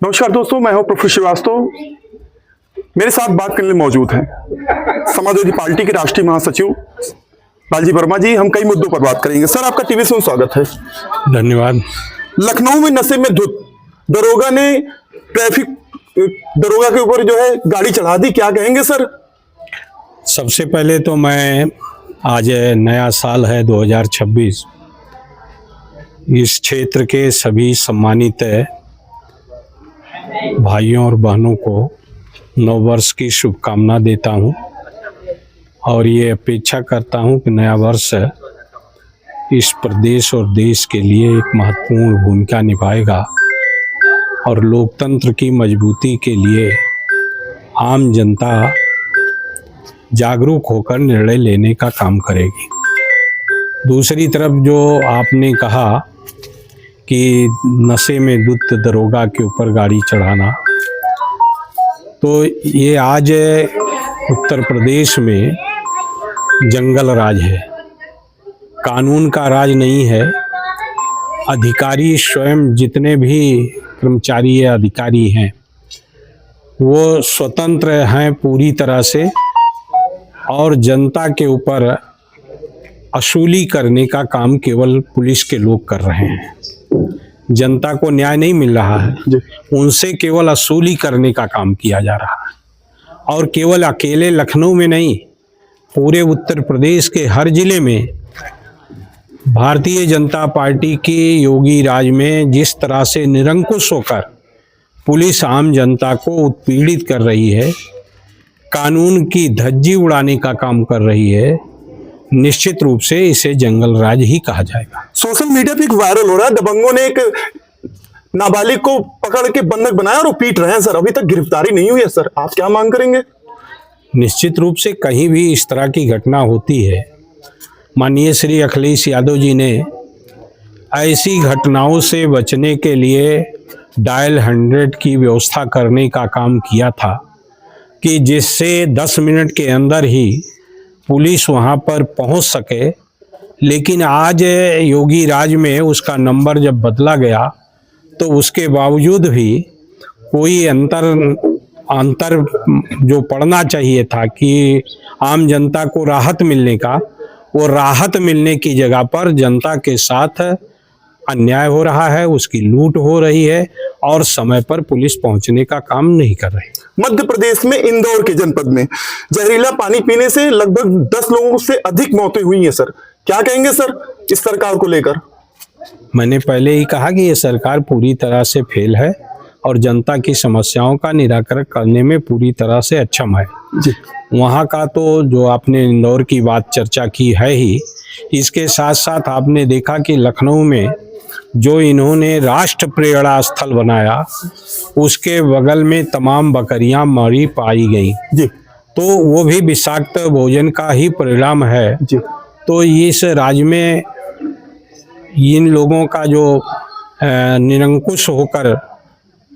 नमस्कार दोस्तों, मैं हूं प्रोफेसर श्रीवास्तव। मेरे साथ बात करने मौजूद हैं समाजवादी पार्टी के राष्ट्रीय महासचिव लालजी वर्मा जी। हम कई मुद्दों पर बात करेंगे। सर, आपका टीवी में स्वागत है। धन्यवाद। लखनऊ में नशे में धुत दरोगा ने दरोगा के ऊपर जो है गाड़ी चढ़ा दी, क्या कहेंगे सर? सबसे पहले तो मैं आज नया साल है 2026, इस क्षेत्र के सभी सम्मानित भाइयों और बहनों को नव वर्ष की शुभकामना देता हूं और ये अपेक्षा करता हूं कि नया वर्ष इस प्रदेश और देश के लिए एक महत्वपूर्ण भूमिका निभाएगा और लोकतंत्र की मजबूती के लिए आम जनता जागरूक होकर निर्णय लेने का काम करेगी। दूसरी तरफ जो आपने कहा कि नशे में धुत दरोगा के ऊपर गाड़ी चढ़ाना, तो ये आज उत्तर प्रदेश में जंगल राज है, कानून का राज नहीं है। अधिकारी स्वयं, जितने भी कर्मचारी या अधिकारी हैं, वो स्वतंत्र हैं पूरी तरह से और जनता के ऊपर असूली करने का काम केवल पुलिस के लोग कर रहे हैं। जनता को न्याय नहीं मिल रहा है, उनसे केवल असूली करने का काम किया जा रहा है। और केवल अकेले लखनऊ में नहीं, पूरे उत्तर प्रदेश के हर जिले में भारतीय जनता पार्टी की योगी राज में जिस तरह से निरंकुश होकर पुलिस आम जनता को उत्पीड़ित कर रही है, कानून की धज्जी उड़ाने का काम कर रही है, निश्चित रूप से इसे जंगल राज ही कहा जाएगा। सोशल मीडिया पे एक वायरल हो रहा है, दबंगों ने एक नाबालिग को पकड़ के बंधक बनाया और वो पीट रहे हैं सर। अभी तक गिरफ्तारी नहीं हुई है सर, आप क्या मांग करेंगे? निश्चित रूप से कहीं भी इस तरह की घटना होती है, माननीय श्री अखिलेश यादव जी ने ऐसी घटनाओं से बचने के लिए डायल 100 की व्यवस्था करने का काम किया था कि जिससे 10 मिनट के अंदर ही पुलिस वहां पर पहुंच सके। लेकिन आज योगी राज में उसका नंबर जब बदला गया तो उसके बावजूद भी कोई अंतर जो पड़ना चाहिए था कि आम जनता को राहत मिलने का, वो राहत मिलने की जगह पर जनता के साथ अन्याय हो रहा है, उसकी लूट हो रही है और समय पर पुलिस पहुंचने का काम नहीं कर रही। मध्य प्रदेश में इंदौर के जनपद में जहरीला पानी पीने से लगभग 10 लोगों से अधिक मौतें हुई हैं सर, क्या कहेंगे सर इस सरकार को लेकर? मैंने पहले ही कहा कि ये सरकार पूरी तरह से फेल है और जनता की समस्याओं का निराकरण करने में पूरी तरह से अक्षम है जी। वहाँ का तो जो आपने इंदौर की बात चर्चा की है ही, इसके साथ साथ आपने देखा कि लखनऊ में जो इन्होंने राष्ट्र प्रेरणा स्थल बनाया, उसके बगल में तमाम बकरियां मरी पाई गई जी। तो वो भी विषाक्त भोजन का ही परिणाम है जी। तो इस राज्य में इन लोगों का जो निरंकुश होकर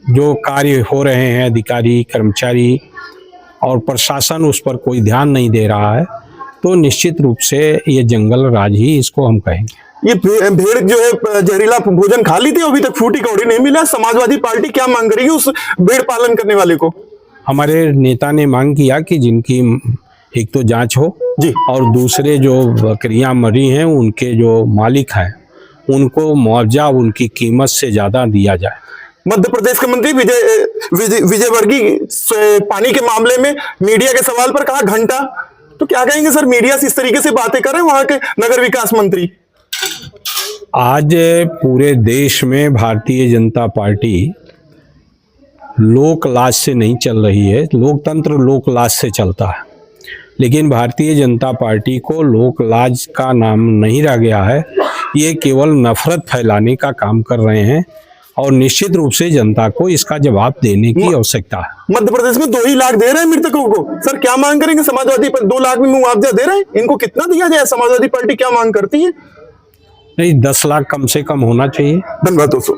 जो कार्य हो रहे हैं, अधिकारी कर्मचारी और प्रशासन, उस पर कोई ध्यान नहीं दे रहा है, तो निश्चित रूप से ये जंगल राज ही इसको हम कहेंगे। ये भेड़ जो है जहरीला भोजन खा ली थी, अभी तक फूटी कौड़ी नहीं मिला। समाजवादी पार्टी क्या मांग करेगी उस भेड़ पालन करने वाले को? हमारे नेता ने मांग किया कि जिनकी एक तो जांच हो जी, और दूसरे जो बकरियां मरी हैं उनके जो मालिक हैं उनको मुआवजा उनकी कीमत से ज्यादा दिया जाए। मध्य प्रदेश के मंत्री विजय वर्गीय पानी के मामले में मीडिया के सवाल पर कहा घंटा, तो क्या कहेंगे सर? मीडिया से इस तरीके से बातें कर रहे हैं वहां के नगर विकास मंत्री। आज पूरे देश में भारतीय जनता पार्टी लोक लाज से नहीं चल रही है, लोकतंत्र लोक लाज से चलता है, लेकिन भारतीय जनता पार्टी को लोक लाज का नाम नहीं रह गया है। ये केवल नफरत फैलाने का काम कर रहे हैं और निश्चित रूप से जनता को इसका जवाब देने की आवश्यकता है। मध्य प्रदेश में 2 ही लाख दे रहे हैं मृतकों को सर, क्या मांग करेंगे? समाजवादी पर 2 लाख में मुआवजा दे रहे हैं, इनको कितना दिया जाए? समाजवादी पार्टी क्या मांग करती है? नहीं, 10 लाख कम से कम होना चाहिए। धन्यवाद दोस्तों।